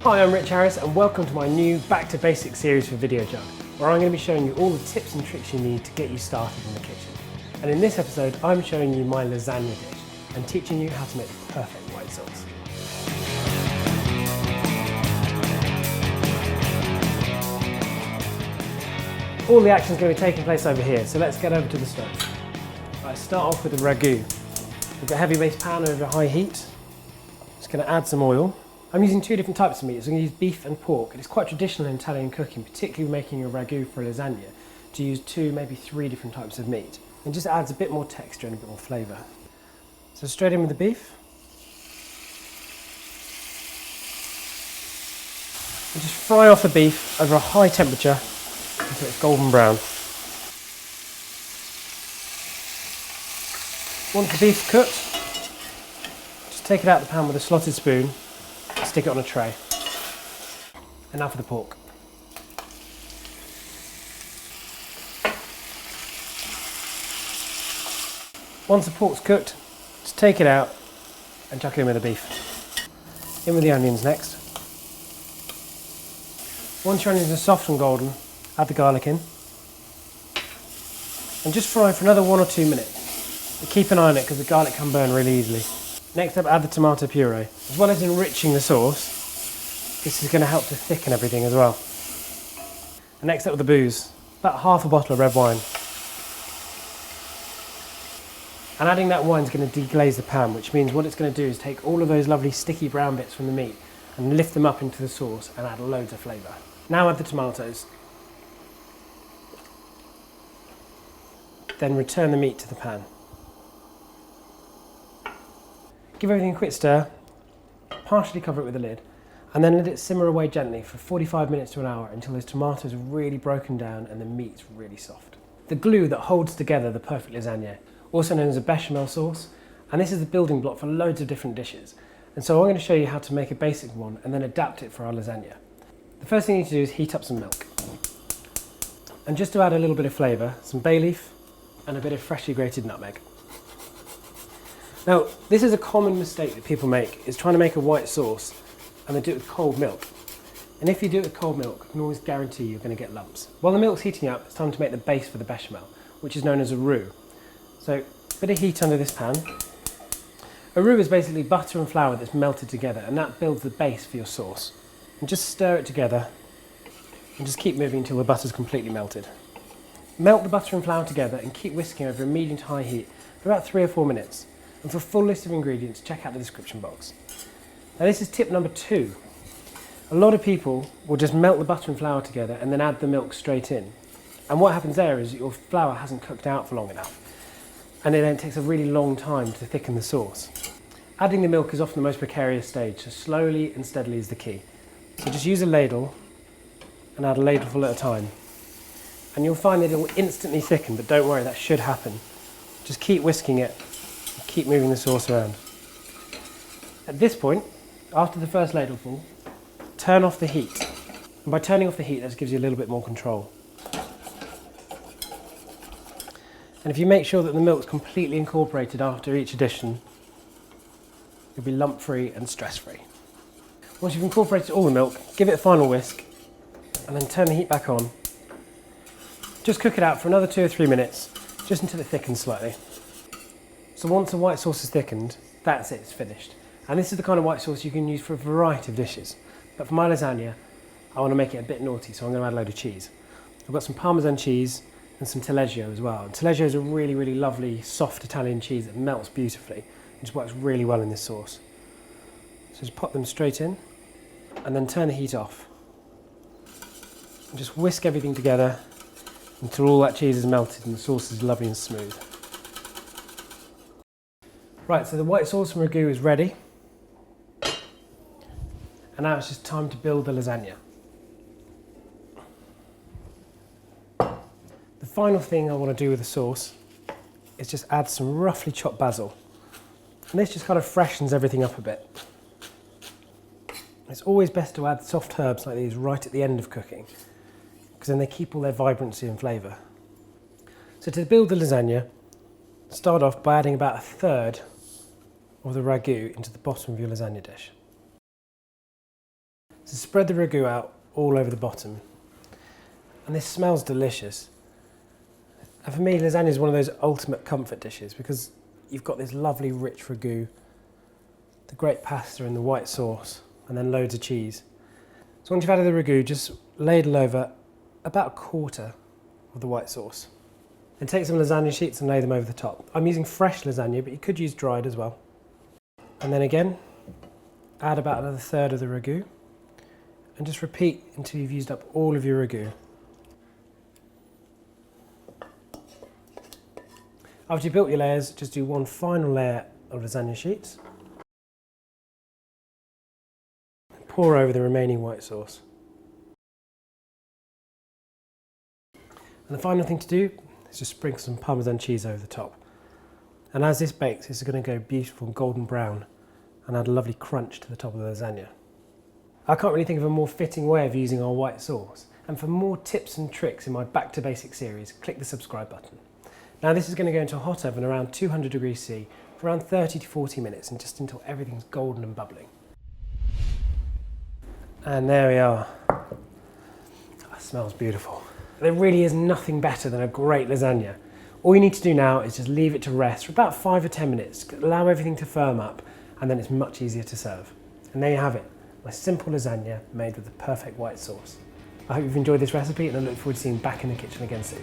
Hi, I'm Rich Harris and welcome to my new Back to Basics series for VideoJug, where I'm going to be showing you all the tips and tricks you need to get you started in the kitchen. And in this episode, I'm showing you my lasagna dish and teaching you how to make the perfect white sauce. All the action is going to be taking place over here, so let's get over to the stove. Right, start off with the ragu. We've got a heavy base pan over high heat. Just going to add some oil. I'm using two different types of meat, so I'm going to use beef and pork. And it's quite traditional in Italian cooking, particularly making a ragu for a lasagna, to use two, maybe three different types of meat. It just adds a bit more texture and a bit more flavour. So straight in with the beef. And just fry off the beef over a high temperature until it's golden brown. Once the beef's cooked, just take it out of the pan with a slotted spoon and stick it on a tray. And now for the pork. Once the pork's cooked, just take it out and chuck it in with the beef. In with the onions next. Once your onions are soft and golden, add the garlic in. And just fry for another 1 or 2 minutes. But keep an eye on it because the garlic can burn really easily. Next up, add the tomato puree. As well as enriching the sauce, this is going to help to thicken everything as well. And next up with the booze, about half a bottle of red wine. And adding that wine is going to deglaze the pan, which means what it's going to do is take all of those lovely sticky brown bits from the meat and lift them up into the sauce and add loads of flavour. Now add the tomatoes. Then return the meat to the pan. Give everything a quick stir, partially cover it with a lid, and then let it simmer away gently for 45 minutes to an hour until those tomatoes are really broken down and the meat's really soft. The glue that holds together the perfect lasagna, also known as a bechamel sauce, and this is the building block for loads of different dishes. And so I'm going to show you how to make a basic one and then adapt it for our lasagna. The first thing you need to do is heat up some milk. And just to add a little bit of flavour, some bay leaf and a bit of freshly grated nutmeg. Now, this is a common mistake that people make, is trying to make a white sauce and they do it with cold milk. And if you do it with cold milk, I can always guarantee you're going to get lumps. While the milk's heating up, it's time to make the base for the bechamel, which is known as a roux. So, a bit of heat under this pan. A roux is basically butter and flour that's melted together, and that builds the base for your sauce. And just stir it together and just keep moving until the butter's completely melted. Melt the butter and flour together and keep whisking over a medium to high heat for about 3 or 4 minutes. And for a full list of ingredients, check out the description box. Now this is tip number 2. A lot of people will just melt the butter and flour together and then add the milk straight in. And what happens there is your flour hasn't cooked out for long enough. And it then takes a really long time to thicken the sauce. Adding the milk is often the most precarious stage, so slowly and steadily is the key. So just use a ladle and add a ladleful at a time. And you'll find that it will instantly thicken, but don't worry, that should happen. Just keep whisking it. Keep moving the sauce around. At this point, after the first ladleful, turn off the heat. And by turning off the heat, that gives you a little bit more control. And if you make sure that the milk's completely incorporated after each addition, you'll be lump-free and stress-free. Once you've incorporated all the milk, give it a final whisk, and then turn the heat back on. Just cook it out for another 2 or 3 minutes, just until it thickens slightly. So once the white sauce is thickened, that's it, it's finished. And this is the kind of white sauce you can use for a variety of dishes. But for my lasagna, I want to make it a bit naughty, so I'm going to add a load of cheese. I've got some parmesan cheese and some Taleggio as well. And Taleggio is a really, really lovely, soft Italian cheese that melts beautifully. It just works really well in this sauce. So just pop them straight in, and then turn the heat off. And just whisk everything together until all that cheese is melted and the sauce is lovely and smooth. Right, so the white sauce from ragu is ready. And now it's just time to build the lasagna. The final thing I want to do with the sauce is just add some roughly chopped basil. And this just kind of freshens everything up a bit. It's always best to add soft herbs like these right at the end of cooking, because then they keep all their vibrancy and flavour. So to build the lasagna, start off by adding about 1/3 of the ragu into the bottom of your lasagna dish. So spread the ragu out all over the bottom. And this smells delicious. And for me, lasagna is one of those ultimate comfort dishes because you've got this lovely rich ragu, the great pasta and the white sauce, and then loads of cheese. So once you've added the ragu, just ladle over about a quarter of the white sauce. And take some lasagna sheets and lay them over the top. I'm using fresh lasagna, but you could use dried as well. And then again, add about another third of the ragu, and just repeat until you've used up all of your ragu. After you've built your layers, just do one final layer of lasagna sheets. Pour over the remaining white sauce. And the final thing to do is just sprinkle some parmesan cheese over the top. And as this bakes, it's going to go beautiful golden brown and add a lovely crunch to the top of the lasagna. I can't really think of a more fitting way of using our white sauce. And for more tips and tricks in my Back to Basics series, click the subscribe button. Now this is going to go into a hot oven around 200 degrees C for around 30 to 40 minutes and just until everything's golden and bubbling. And there we are. That smells beautiful. There really is nothing better than a great lasagna. All you need to do now is just leave it to rest for about 5 or 10 minutes, allow everything to firm up, and then it's much easier to serve. And there you have it, my simple lasagna made with the perfect white sauce. I hope you've enjoyed this recipe and I look forward to seeing you back in the kitchen again soon.